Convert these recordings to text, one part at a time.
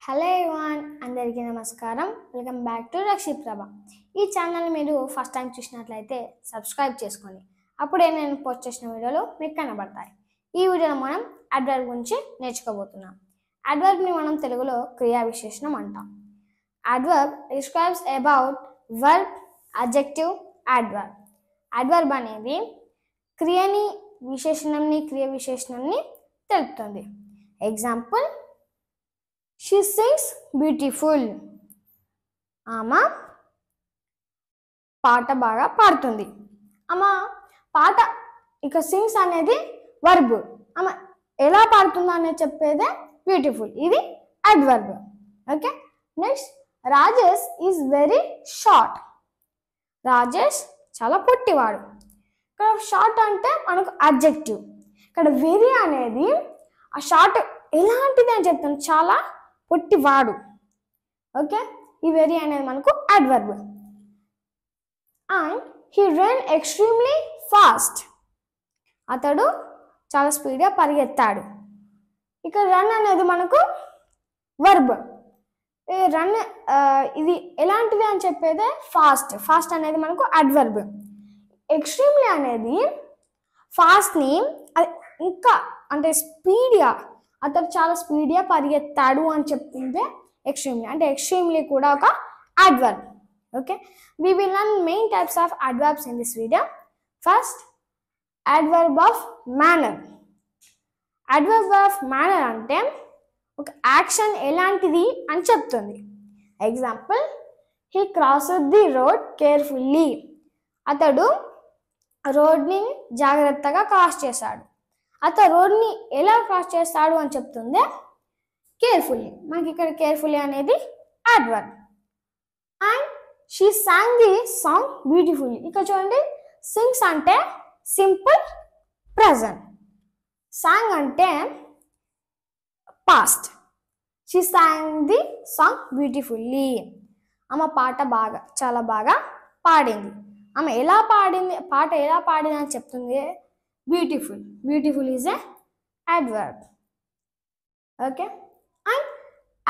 Hello everyone, అందరికీ నమస్కారం. Welcome back to రక్షి ప్రభ. ఈ ఛానల్ మీరు ఫస్ట్ టైం చూసినట్లయితే సబ్స్క్రైబ్ చేసుకోండి. అప్పుడే నేను పోస్ట్ చేసిన వీడియోలు మీకు కనబడతాయి. ఈ వీడియోలో మనం అడ్వర్బ్ గురించి నేర్చుకోబోతున్నాం. అడ్వర్బ్ని మనం తెలుగులో క్రియా విశేషణం అంటాం. Adverb describes about verb, adjective, adverb. Adverb అనేది క్రియని క్రియ విశేషణంని తెలుపుతుంది. Example, she sings beautiful. ఆమె పాట బాగా పాడుతుంది. ఆమె పాట సింగ్స్ అనేది వర్బ్. ఆమె ఎలా పాడుతుందో అనేది చెప్పేదే బ్యూటిఫుల్. ఇది adverb. Okay, next, Rajesh is very short. Rajesh చాలా పొట్టివాడు. ఇక్కడ షార్ట్ అంటే మనకు అడ్జెక్టివ్. ఇక్కడ వెరీ అనేది ఆ షార్ట్ ఎలాంటిది అని చెప్తాను, చాలా పొట్టివాడు. ఓకే, ఈ వెరీ అనేది మనకు adverb. And he run extremely fast. అతడు చాలా స్పీడ్గా పరిగెత్తాడు. ఇక్కడ రన్ అనేది మనకు వర్బ్. రన్ ఇది ఎలాంటిది అని చెప్పేదే ఫాస్ట్ అనేది మనకు అడ్వర్బ్. ఎక్స్ట్రీమ్లీ అనేది ఫాస్ట్ని ఇంకా అంటే స్పీడ్గా, అతను చాలా స్పీడ్గా పరిగెత్తాడు అని చెప్తుంటే ఎక్స్ట్రీమ్లీ. అంటే ఎక్స్ట్రీమ్లీ కూడా ఒక adverb. Okay, we will learn main types of adverbs in this video. First, adverb of manner. Adverb of manner అంటే ఒక యాక్షన్ ఎలాంటిది అని చెప్తుంది. Example, he crossed the road carefully. అతడు రోడ్ని జాగ్రత్తగా క్రాస్ చేశాడు. అతను రోడ్ని ఎలా క్రాస్ చేస్తాడు అని చెప్తుంది కేర్ఫుల్లీ. మనకి ఇక్కడ కేర్ఫుల్లీ అనేది adverb. And she song the song beautifully. ఇక్కడ చూడండి, సింగ్స్ అంటే సింపుల్ ప్రజెంట్, సాంగ్ అంటే past. She song the song beautifully. ఆమె పాట చాలా బాగా పాడింది. ఆమె పాట ఎలా పాడింది అని చెప్తుంది beautiful. Beautiful is a adverb. Okay, and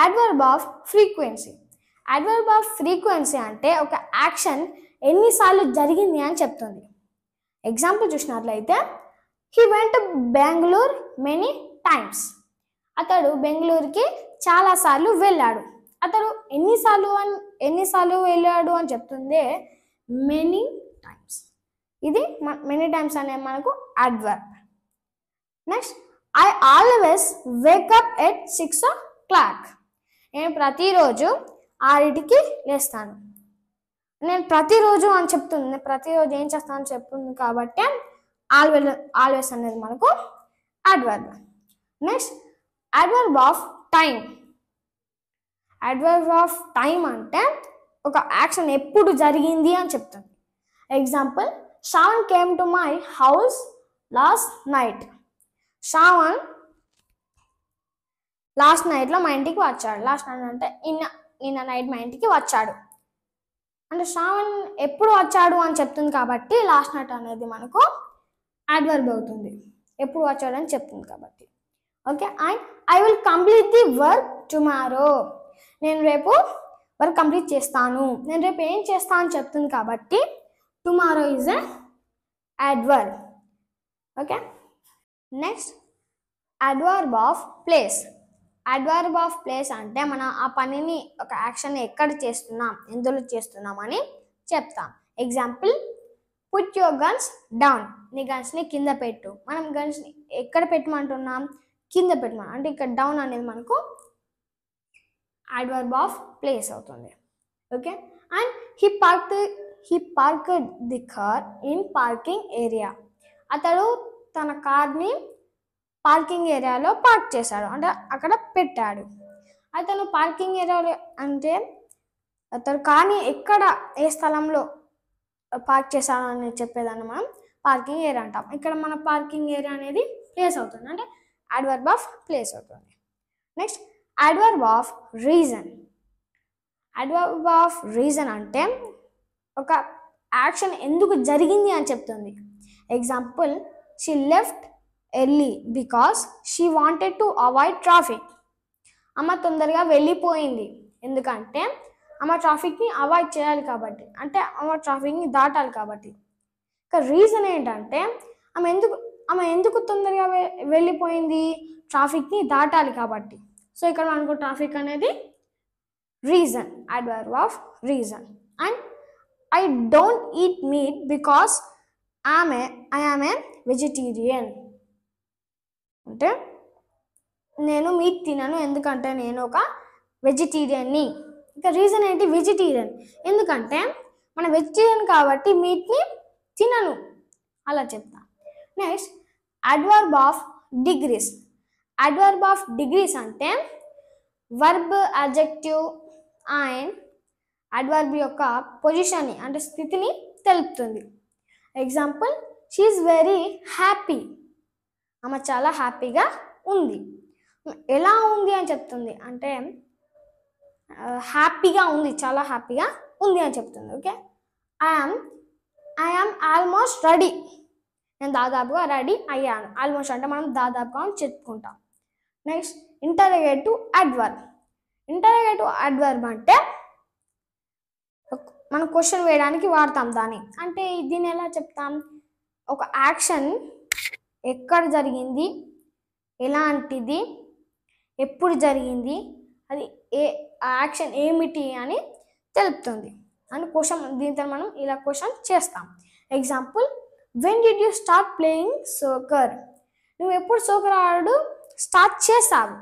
adverb off frequency. Adverb off frequency అంటే ఒక యాక్షన్ ఎన్నిసార్లు జరిగింది అని చెప్తుంది. ఎగ్జాంపుల్ చూసినట్లయితే, he went Bengaluru many times. అతడు బెంగళూరుకి చాలాసార్లు వెళ్ళాడు. అతడు ఎన్నిసార్లు వెళ్ళాడు అని చెప్తుంది మెనీ టైమ్స్. ఇది మెనీ టైమ్స్ అనే మనకు adverb. Next, I always wake up at 6 o'clock. నేను ప్రతిరోజు 6కి లేస్తాను. నేను ప్రతిరోజు అని చెప్తుంది, ప్రతిరోజు ఏం చేస్తానని చెప్తుంది కాబట్టి ఆల్వేస్ అనేది మనకు adverb. Next, adverb of time. Adverb of time అంటే ఒక యాక్షన్ ఎప్పుడు జరిగింది అని చెప్తుంది. Example, Shravan came to my house last night. Shravan last నైట్లో మా ఇంటికి వచ్చాడు. లాస్ట్ నైట్ అంటే నిన్న నైట్ మా ఇంటికి వచ్చాడు. అంటే శ్రావణ్ ఎప్పుడు వచ్చాడు అని చెప్తుంది కాబట్టి లాస్ట్ నైట్ అనేది మనకు అడ్వర్బ్ అవుతుంది. ఎప్పుడు వచ్చాడు అని చెప్తుంది కాబట్టి. Okay, and I will complete the work tomorrow. నేను రేపు వర్క్ కంప్లీట్ చేస్తాను. నేను రేపు ఏం చేస్తాను అని చెప్తుంది కాబట్టి tomorrow is a adverb. Okay, next, adverb of place. Adverb of place అంటే మనం ఆ పనిని, ఒక యాక్షన్ ఎక్కడ చేస్తున్నాం, ఎందులో చేస్తున్నాం అని చెప్తాం. Example, put your guns down. నీ గన్స్ని కింద పెట్టు. మనం గన్స్ని ఎక్కడ పెట్టమంటున్నాం, కింద పెట్టమని. అంటే ఇక్కడ డౌన్ అనేది మనకు అడ్వర్బ్ ఆఫ్ ప్లేస్ అవుతుంది. Okay, and he parked the car in parking area. అతడు తన కార్ని పార్కింగ్ ఏరియాలో పార్క్ చేశాడు, అంటే అక్కడ పెట్టాడు. అతను పార్కింగ్ ఏరియాలో అంటే అతడు కార్ని ఏ స్థలంలో పార్క్ చేశాడు అని చెప్పేదాన్ని మనం పార్కింగ్ ఏరియా అంటాం. ఇక్కడ మన పార్కింగ్ ఏరియా అనేది ప్లేస్ అవుతుంది, అంటే అడ్వర్బ్ ఆఫ్ ప్లేస్ అవుతుంది. Next, adverb of reason. Adverb of reason అంటే ఒక యాక్షన్ ఎందుకు జరిగింది అని చెప్తుంది. Example, she left early because she wanted to avoid traffic. అమ్మ తొందరగా వెళ్ళిపోయింది ఎందుకంటే అమ్మ ట్రాఫిక్ని అవాయిడ్ చేయాలి కాబట్టి, అంటే అమ్మ ట్రాఫిక్ని దాటాలి కాబట్టి. ఇక రీజన్ ఏంటంటే ఆమె ఎందుకు తొందరగా వెళ్ళిపోయింది, ట్రాఫిక్ని దాటాలి కాబట్టి. సో ఇక్కడ మనకు ట్రాఫిక్ అనేది reason, adverb of reason. And I don't eat meat because I am a vegetarian. అంటే నేను మీట్ తినను ఎందుకంటే నేను ఒక వెజిటేరియన్ని. ఇక రీజన్ ఏంటి, వెజిటేరియన్. ఎందుకంటే మన వెజిటేరియన్ కాబట్టి మీట్ని తినను అలా చెప్తా. Next adverb of degrees. Adverb of degrees అంటే వర్బ్, అడ్జెక్టివ్ అండ్ అడ్వర్బ్ యొక్క పొజిషన్ని అంటే స్థితిని తెలుపుతుంది. Example, she is very happy. ఆమె చాలా హ్యాపీగా ఉంది. ఎలా ఉంది అని చెప్తుంది అంటే హ్యాపీగా ఉంది, చాలా హ్యాపీగా ఉంది అని చెప్తుంది. Okay, I am almost ready. నేను దాదాపుగా రెడీ అయ్యాను. ఆల్మోస్ట్ అంటే మనం దాదాపుగా అని చెప్పుకుంటాం. Next interrogative adverb. Interrogative adverb అంటే మనం క్వశ్చన్ వేయడానికి వాడతాం దాన్ని. అంటే దీన్ని ఎలా చెప్తాం, ఒక యాక్షన్ ఎక్కడ జరిగింది, ఎలాంటిది, ఎప్పుడు జరిగింది, అది యాక్షన్ ఏమిటి అని తెలుపుతుంది అని క్వశ్చన్. దీంతో మనం ఇలా క్వశ్చన్ చేస్తాం. Example, when did you start playing soccer. నువ్వు ఎప్పుడు సోకర్ ఆడు స్టార్ట్ చేసావు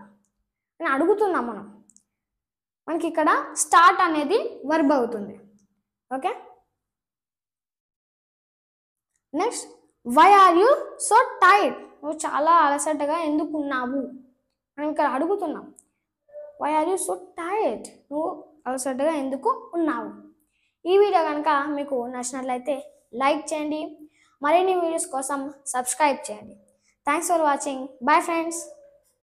అని అడుగుతున్నాం మనం. మనకి ఇక్కడ స్టార్ట్ అనేది వర్బ్ అవుతుంది. Okay, next why are you so tired. నువ్వు చాలా అలసటగా ఎందుకు ఉన్నావు మనం ఇక్కడ అడుగుతున్నాం. Why are you so tired, నువ్వు అలసటగా ఎందుకు ఉన్నావు. ఈ వీడియో కనుక మీకు నచ్చినట్లయితే లైక్ చేయండి, మరిన్ని వీడియోస్ కోసం సబ్స్క్రైబ్ చేయండి. Thanks for watching. Bye friends.